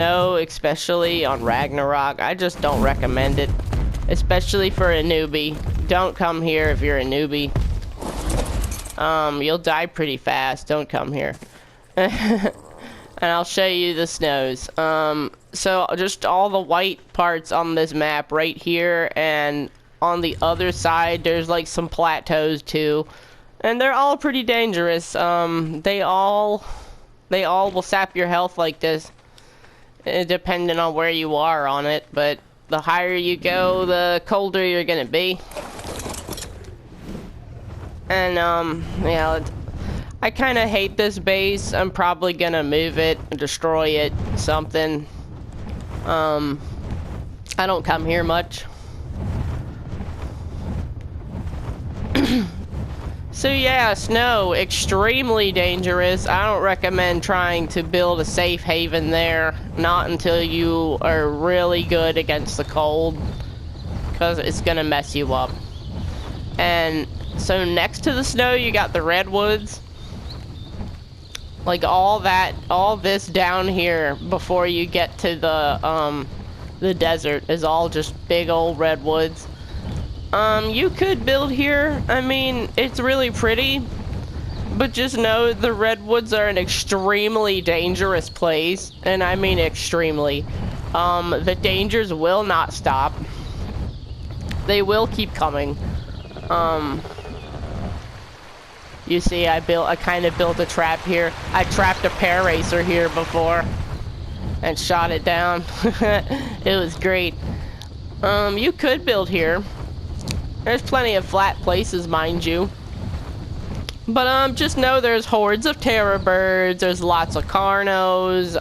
No, especially on Ragnarok. I just don't recommend it. Especially for a newbie. Don't come here if you're a newbie. You'll die pretty fast. Don't come here. And I'll show you the snows. So just all the white parts on this map right here, and on the other side there's like some plateaus too. And they're all pretty dangerous. They all will sap your health like this. Depending on where you are on it, but the higher you go, the colder you're gonna be. And yeah, I kind of hate this base. I'm probably gonna move it, destroy it, something. I don't come here much. So yeah, snow, extremely dangerous. I don't recommend trying to build a safe haven there. Not until you are really good against the cold, because it's gonna mess you up. And so next to the snow, you got the redwoods. Like all this down here before you get to the desert is all just big old redwoods. You could build here. I mean, it's really pretty, but just know the redwoods are an extremely dangerous place, and I mean extremely. The dangers will not stop. They will keep coming. You see, I kind of built a trap here. I trapped a pair racer here before and shot it down. It was great. You could build here. There's plenty of flat places, mind you. But just know there's hordes of terror birds. There's lots of carnos.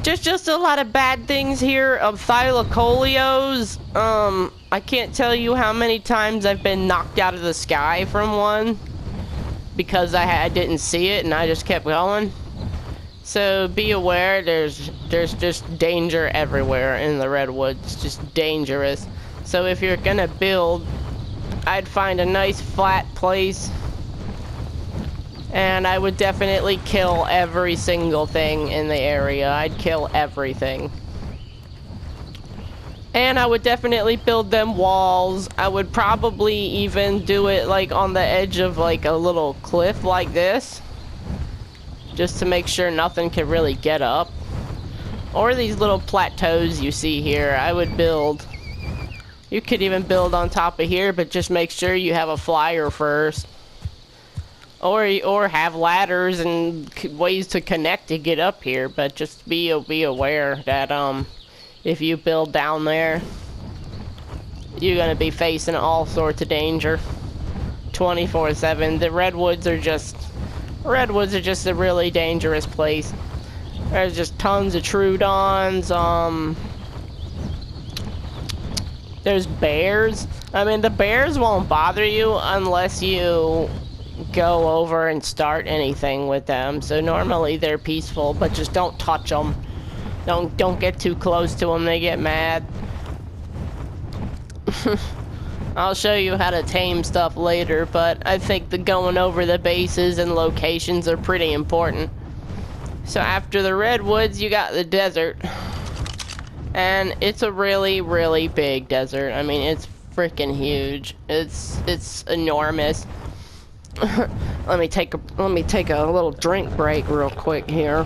There's just a lot of bad things here. Thylacolios. I can't tell you how many times I've been knocked out of the sky from one because I didn't see it and I just kept going. So be aware, there's just danger everywhere in the redwoods, just dangerous. So if you're gonna build, I'd find a nice flat place, and I would definitely kill every single thing in the area. I'd kill everything. And I would definitely build them walls. I would probably even do it like on the edge of like a little cliff like this, just to make sure nothing can really get up. Or these little plateaus you see here, I would build. You could even build on top of here, but just make sure you have a flyer first. Or have ladders and ways to connect to get up here, but just be aware that if you build down there, you're gonna be facing all sorts of danger 24/7. The redwoods are just a really dangerous place. There's just tons of Trudons. There's bears. I mean, the bears won't bother you unless you go over and start anything with them. So normally they're peaceful, but just don't touch them. Don't get too close to them. They get mad. I'll show you how to tame stuff later, but I think the going over the bases and locations are pretty important. So after the redwoods, you got the desert. And it's a really, really big desert. I mean, it's freaking huge. It's enormous. Let me take a little drink break real quick here.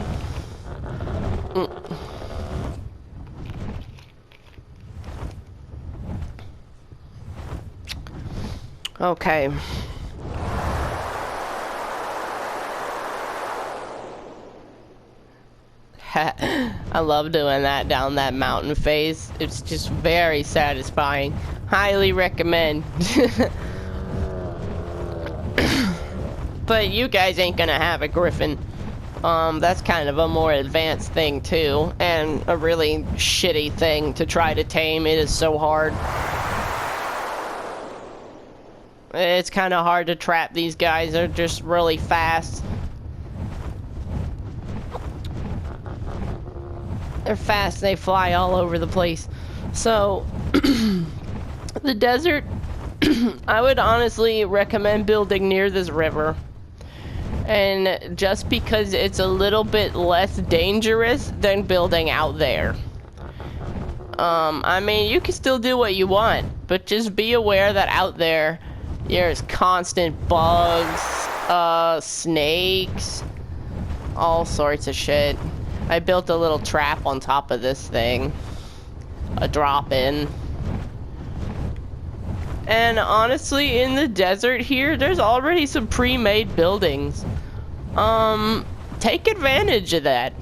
Okay. I love doing that down that mountain face. It's just very satisfying. Highly recommend. But you guys ain't gonna have a griffin. That's kind of a more advanced thing too, and a really shitty thing to try to tame. It is so hard. It's kind of hard to trap these guys. They're just really fast. They're fast, they fly all over the place. So, the desert, I would honestly recommend building near this river. And just because it's a little bit less dangerous than building out there. I mean, you can still do what you want, but just be aware that out there, there's constant bugs, snakes, all sorts of shit. I built a little trap on top of this thing. A drop-in. And honestly, in the desert here, there's already some pre-made buildings. Take advantage of that.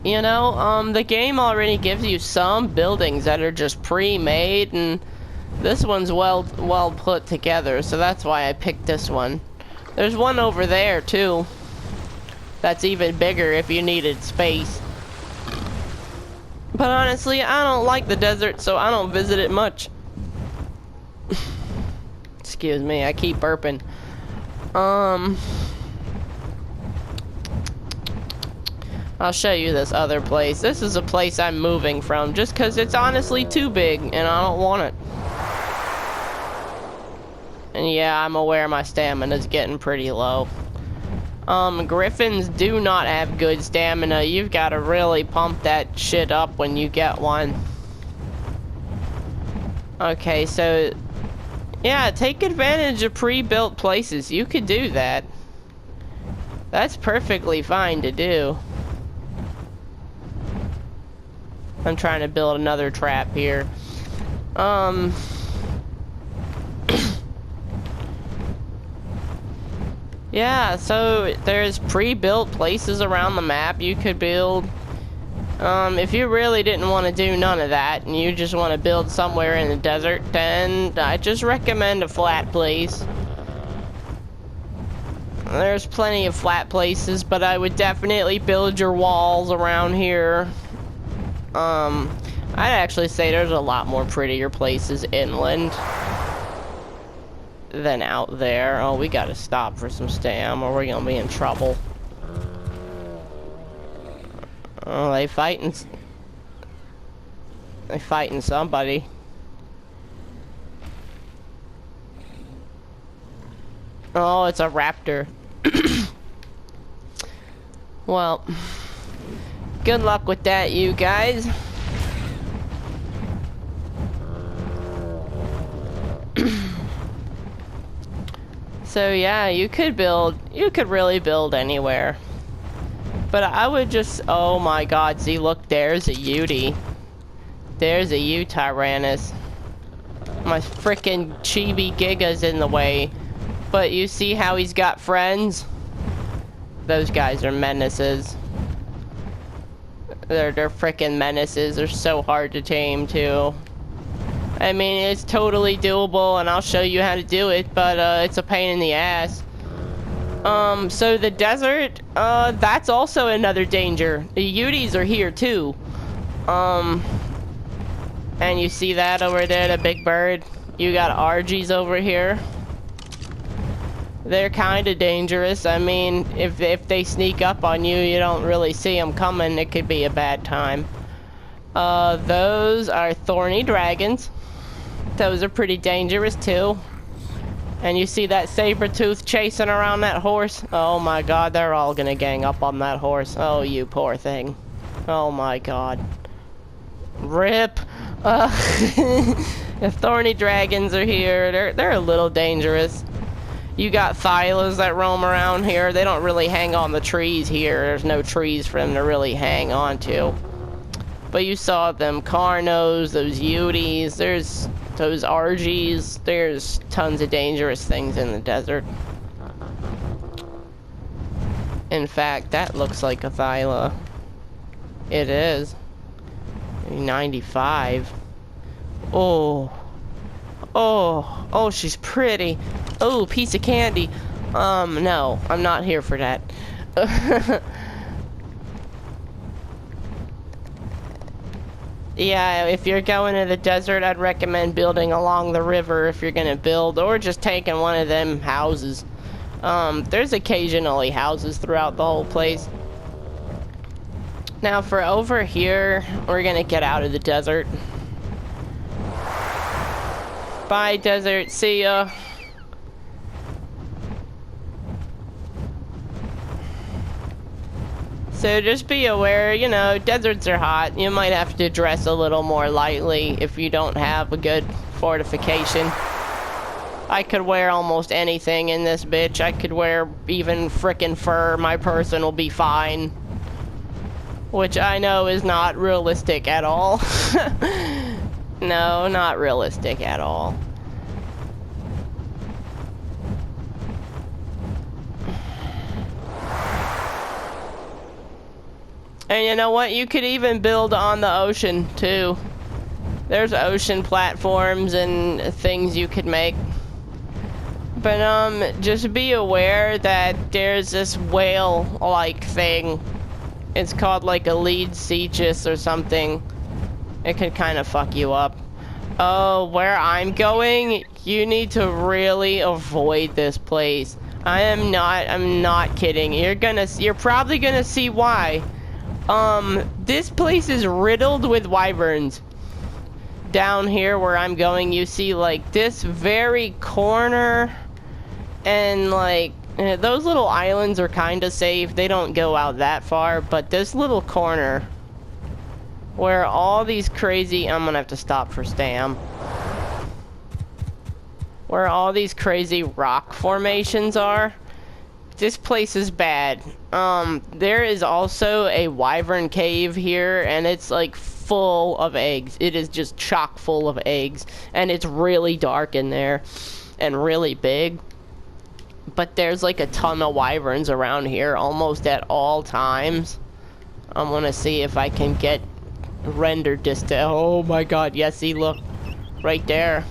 You know, the game already gives you some buildings that are just pre-made, and this one's well put together, so that's why I picked this one. There's one over there, too. That's even bigger if you needed space. But honestly, I don't like the desert, so I don't visit it much. Excuse me, I keep burping. I'll show you this other place. This is a place I'm moving from just because it's honestly too big and I don't want it. And yeah, I'm aware my stamina's getting pretty low. Griffins do not have good stamina. You've got to really pump that shit up when you get one. Okay, so yeah, take advantage of pre-built places. You could do that. That's perfectly fine to do. I'm trying to build another trap here. Yeah, so there's pre-built places around the map you could build. If you really didn't want to do none of that and you just want to build somewhere in the desert, then I just recommend a flat place. There's plenty of flat places, but I would definitely build your walls around here. I'd actually say there's a lot more prettier places inland than out there. Oh, we gotta stop for some stam or we're gonna be in trouble. Oh, they fighting somebody. Oh, it's a raptor. Well, good luck with that, you guys. So yeah, you could really build anywhere. But I would just, oh my god, see, look, there's a Uti. There's a Utyrannis. My frickin' chibi Giga's in the way. But you see how he's got friends? Those guys are menaces. They're frickin' menaces. They're so hard to tame, too. I mean, it's totally doable, and I'll show you how to do it, but it's a pain in the ass. So the desert, that's also another danger. The Utis are here, too. And you see that over there, the big bird? You got RGs over here. They're kind of dangerous. I mean, if they sneak up on you, you don't really see them coming. It could be a bad time. Those are thorny dragons. Those are pretty dangerous too. And you see that saber-tooth chasing around that horse? Oh my god, they're all gonna gang up on that horse. Oh, you poor thing. Oh my god. RIP. The thorny dragons are here. They're a little dangerous. You got thylas that roam around here. They don't really hang on the trees here. There's no trees for them to really hang on to. But you saw them Carnos, those Utis, there's those RGs. There's tons of dangerous things in the desert. In fact, that looks like a thyla. It is. 95. Oh. Oh. Oh, she's pretty. Oh, piece of candy. No, I'm not here for that. Yeah, if you're going to the desert, I'd recommend building along the river if you're gonna build, or just taking one of them houses. There's occasionally houses throughout the whole place. Now for over here, we're gonna get out of the desert. Bye, desert. See ya. So just be aware, you know, deserts are hot. You might have to dress a little more lightly if you don't have a good fortification. I could wear almost anything in this bitch. I could wear even frickin' fur. My person will be fine. Which I know is not realistic at all. No, not realistic at all. And you know what? You could even build on the ocean, too. There's ocean platforms and things you could make. But, just be aware that there's this whale-like thing. It's called, like, a lead Cetus or something. It could kind of fuck you up. Oh, where I'm going, you need to really avoid this place. I'm not kidding. You're probably gonna see why. This place is riddled with wyverns. Down here where I'm going, you see, like, this very corner, and, like, those little islands are kind of safe. They don't go out that far, but this little corner where all these crazy... I'm gonna have to stop for Stam. Where all these crazy rock formations are. This place is bad. There is also a Wyvern Cave here, and it's like full of eggs. It is just chock full of eggs, and it's really dark in there and really big. But there's like a ton of wyverns around here almost at all times. I'm gonna see if I can get rendered distance. Oh my god, yes, see, look right there.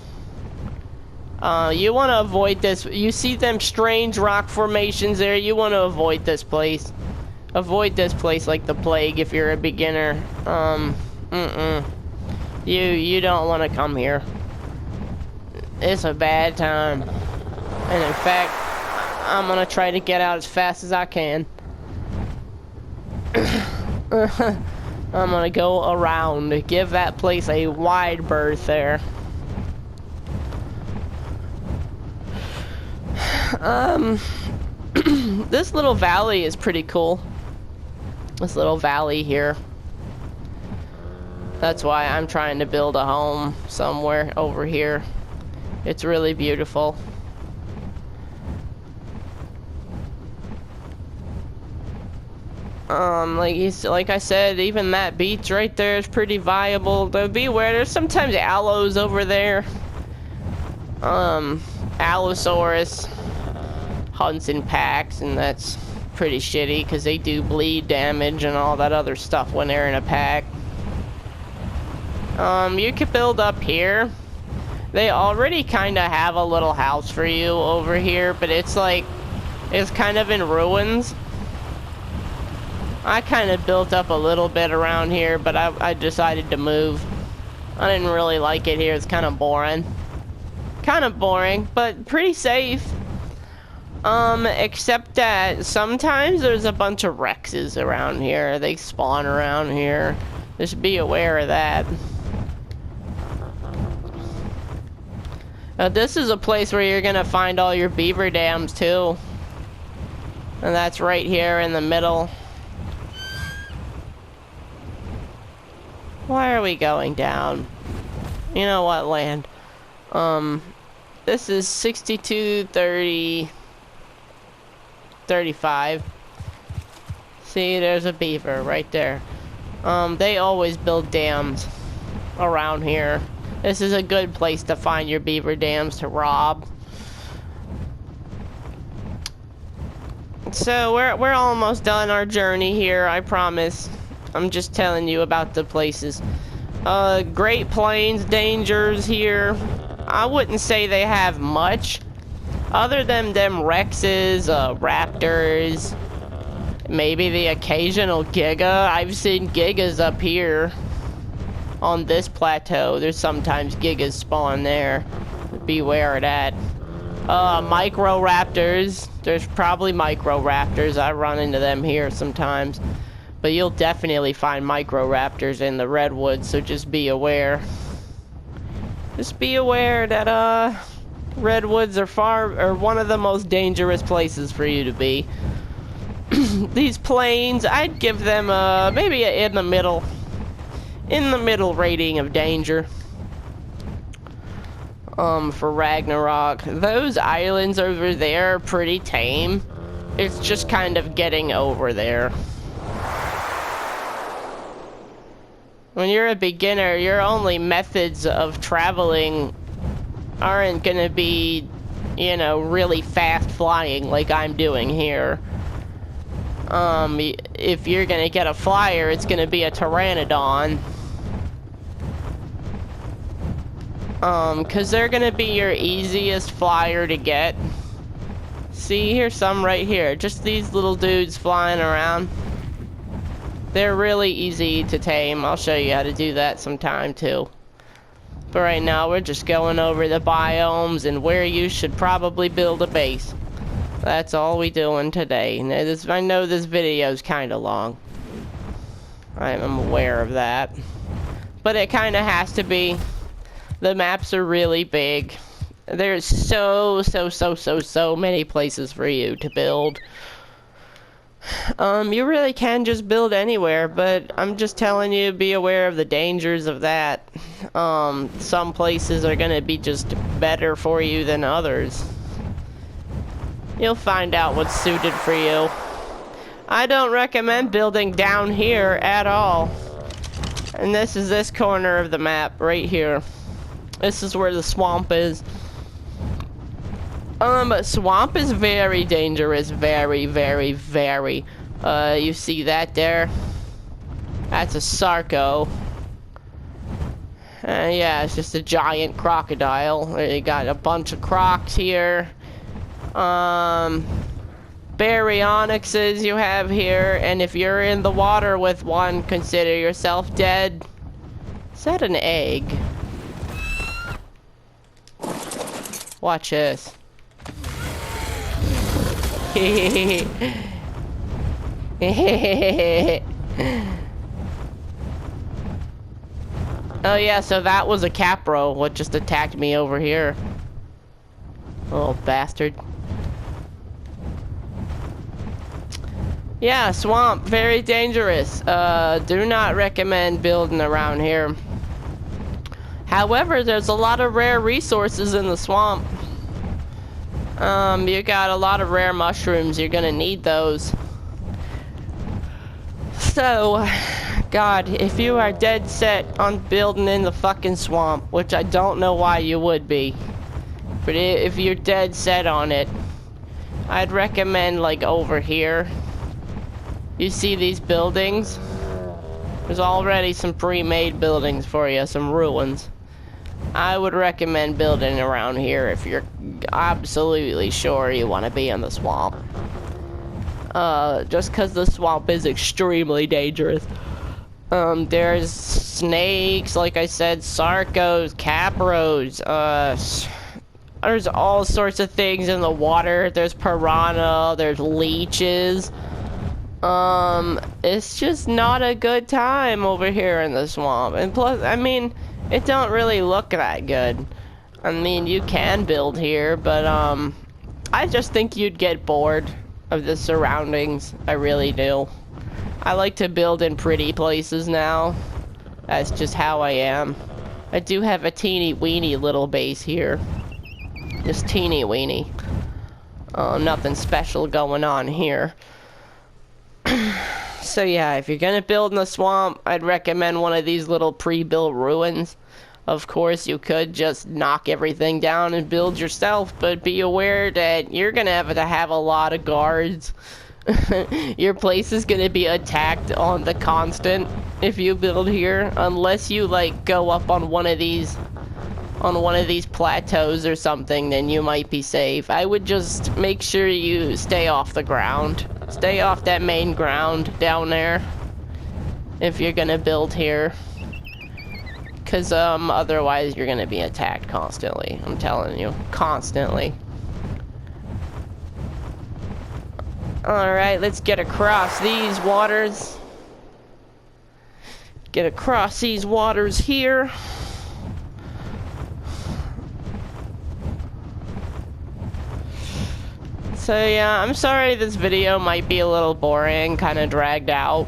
You want to avoid this. You see them strange rock formations there. You want to avoid this place. Avoid this place like the plague if you're a beginner. You don't want to come here. It's a bad time. And in fact, I'm gonna try to get out as fast as I can. I'm gonna go around to give that place a wide berth there. This little valley is pretty cool. This little valley here. That's why I'm trying to build a home somewhere over here. It's really beautiful. Like I said, even that beach right there is pretty viable. But beware, there's sometimes aloes over there. Allosaurus hunts in packs, and that's pretty shitty because they do bleed damage and all that other stuff when they're in a pack. You could build up here. They already kind of have a little house for you over here, but it's like, it's kind of in ruins. I kind of built up a little bit around here, but I decided to move. I didn't really like it here. It's kind of boring. Kind of boring, but pretty safe. Except that sometimes there's a bunch of Rexes around here. They spawn around here. Just be aware of that. This is a place where you're gonna find all your Beaver Dams too. And that's right here in the middle. Why are we going down? You know what, land? This is 62, 30, 35. See, there's a beaver right there. They always build dams around here. This is a good place to find your beaver dams to rob. So we're almost done our journey here, I promise. I'm just telling you about the places. Great Plains dangers here. I wouldn't say they have much. Other than them Rexes, raptors, maybe the occasional Giga. I've seen Gigas up here. On this plateau, there's sometimes Gigas spawn there. Beware of that. Micro raptors. There's probably micro raptors. I run into them here sometimes. But you'll definitely find micro raptors in the Redwoods, so just be aware. Just be aware that, Redwoods are one of the most dangerous places for you to be. these plains, I'd give them maybe in the middle rating of danger. For Ragnarok. Those islands over there are pretty tame. It's just kind of getting over there. When you're a beginner, your only methods of traveling aren't gonna be, you know, really fast flying like I'm doing here. If you're gonna get a flyer, it's gonna be a pteranodon. Cause they're gonna be your easiest flyer to get. See, here's some right here. Just these little dudes flying around. They're really easy to tame. I'll show you how to do that sometime too. But right now, we're just going over the biomes and where you should probably build a base. That's all we doing today. Now, I know this video's kind of long. I'm aware of that. But it kind of has to be. The maps are really big. There's so many places for you to build. You really can just build anywhere, but I'm just telling you, be aware of the dangers of that. Some places are gonna be just better for you than others. You'll find out what's suited for you. I don't recommend building down here at all. And this is this corner of the map right here. This is where the swamp is. Swamp is very dangerous. Very. You see that there? That's a sarco. Yeah, it's just a giant crocodile. You got a bunch of crocs here. Baryonyxes you have here. And if you're in the water with one, consider yourself dead. Is that an egg? Watch this. Oh yeah, so that was a capro, what just attacked me over here. Little bastard. Yeah, swamp, very dangerous. Do not recommend building around here. However, there's a lot of rare resources in the swamp. You got a lot of rare mushrooms. You're gonna need those. So, God, if you are dead set on building in the fucking swamp, which I don't know why you would be, but if you're dead set on it, I'd recommend like over here. You see these buildings? There's already some pre-made buildings for you, some ruins. I would recommend building around here if you're absolutely sure you want to be in the swamp. Just because the swamp is extremely dangerous. There's snakes, like I said, sarcos, capros, there's all sorts of things in the water. There's piranha, there's leeches. It's just not a good time over here in the swamp. And plus, I mean, it don't really look that good. I mean, you can build here, but, I just think you'd get bored of the surroundings. I really do. I like to build in pretty places now. That's just how I am. I do have a teeny weeny little base here. Just teeny weeny. Nothing special going on here. So yeah, if you're gonna build in the swamp, I'd recommend one of these little pre-built ruins. Of course, you could just knock everything down and build yourself, but be aware that you're gonna have to have a lot of guards. Your place is gonna be attacked on the constant if you build here, unless you like go up on one of these plateaus or something, then you might be safe. I would just make sure you stay off the ground. Stay off that main ground down there if you're gonna build here. Cause otherwise you're gonna be attacked constantly. I'm telling you, constantly. Alright, let's get across these waters. Get across these waters here. So yeah, I'm sorry this video might be a little boring, kind of dragged out.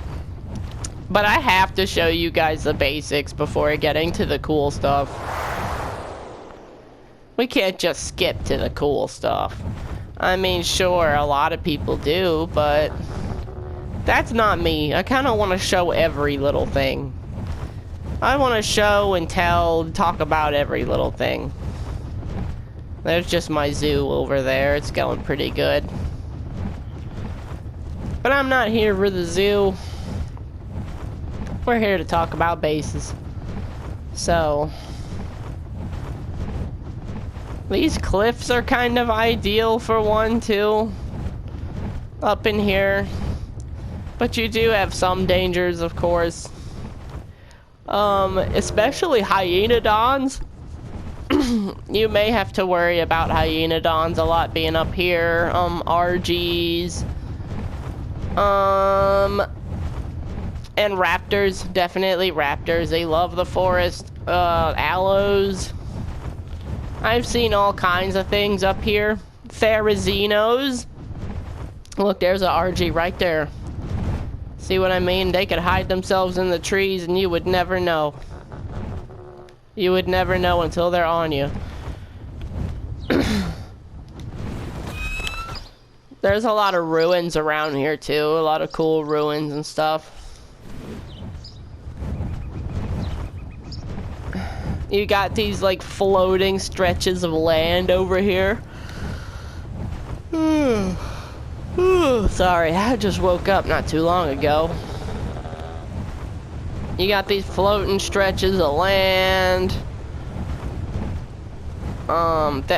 But I have to show you guys the basics before getting to the cool stuff. We can't just skip to the cool stuff. I mean, sure, a lot of people do, but that's not me. I kind of want to show every little thing. I want to show and tell, talk about every little thing. There's just my zoo over there. It's going pretty good. But I'm not here for the zoo. We're here to talk about bases. So, these cliffs are kind of ideal for one, too. Up in here. But you do have some dangers, of course. Especially hyenodons. You may have to worry about hyenodons a lot being up here. RGs. And raptors. Definitely raptors. They love the forest. Aloes. I've seen all kinds of things up here. Therizinos. Look, there's an RG right there. See what I mean? They could hide themselves in the trees and you would never know. You would never know until they're on you. There's a lot of ruins around here too. A lot of cool ruins and stuff. You got these like floating stretches of land over here. Sorry, I just woke up not too long ago. You got these floating stretches of land.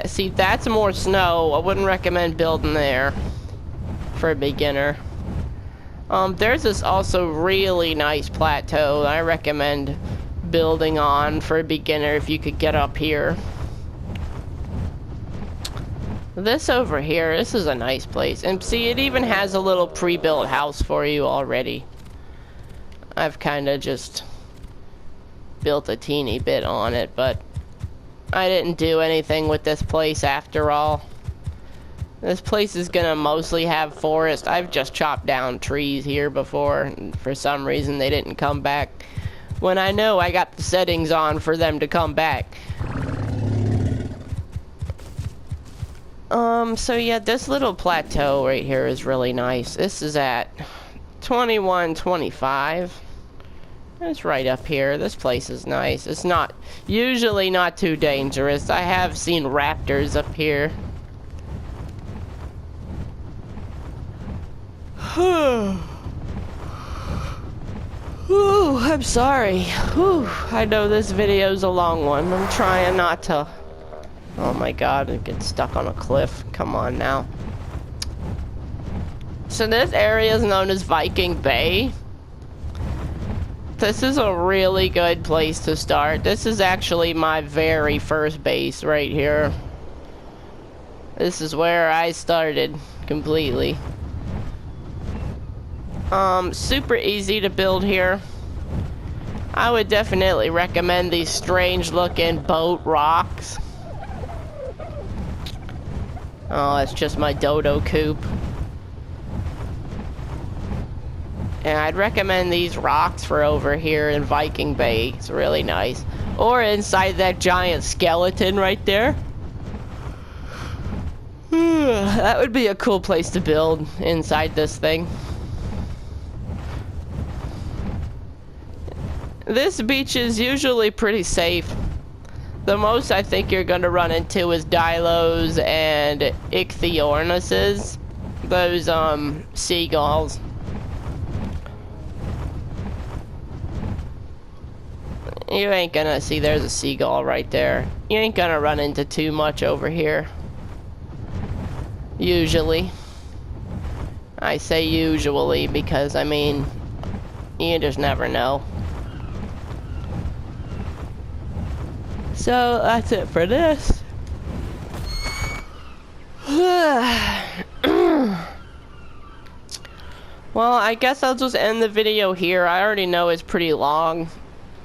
See, that's more snow. I wouldn't recommend building there for a beginner. There's this also really nice plateau that I recommend building on for a beginner if you could get up here. This over here, this is a nice place. And see, it even has a little pre-built house for you already. I've kind of just built a teeny bit on it, but I didn't do anything with this place after all. This place is gonna mostly have forest. I've just chopped down trees here before, and for some reason they didn't come back. When I know I got the settings on for them to come back. So yeah, this little plateau right here is really nice. This is at 2125. It's right up here. This place is nice. It's not, usually not too dangerous. I have seen raptors up here. Whew, I'm sorry. Whew, I know this video's a long one. I'm trying not to. Oh my god, it gets stuck on a cliff. Come on now. So this area is known as Viking Bay. This is a really good place to start. This is actually my very first base right here. This is where I started completely. Super easy to build here. I would definitely recommend these strange looking boat rocks. Oh, it's just my dodo coop. And I'd recommend these rocks for over here in Viking Bay. It's really nice. Or inside that giant skeleton right there. That would be a cool place to build inside this thing. This beach is usually pretty safe. The most I think you're gonna run into is dilos and ichthyornises. Those seagulls. You ain't gonna see, there's a seagull right there. You ain't gonna run into too much over here. Usually. I say usually because, I mean, you just never know. So, that's it for this. Well, I guess I'll just end the video here. I already know it's pretty long.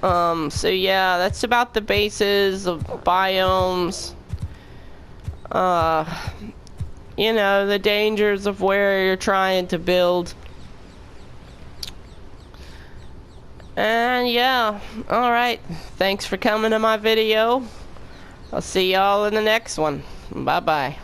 So yeah, that's about the bases of biomes. you know, the dangers of where you're trying to build. And yeah, alright. Thanks for coming to my video. I'll see y'all in the next one. Bye-bye.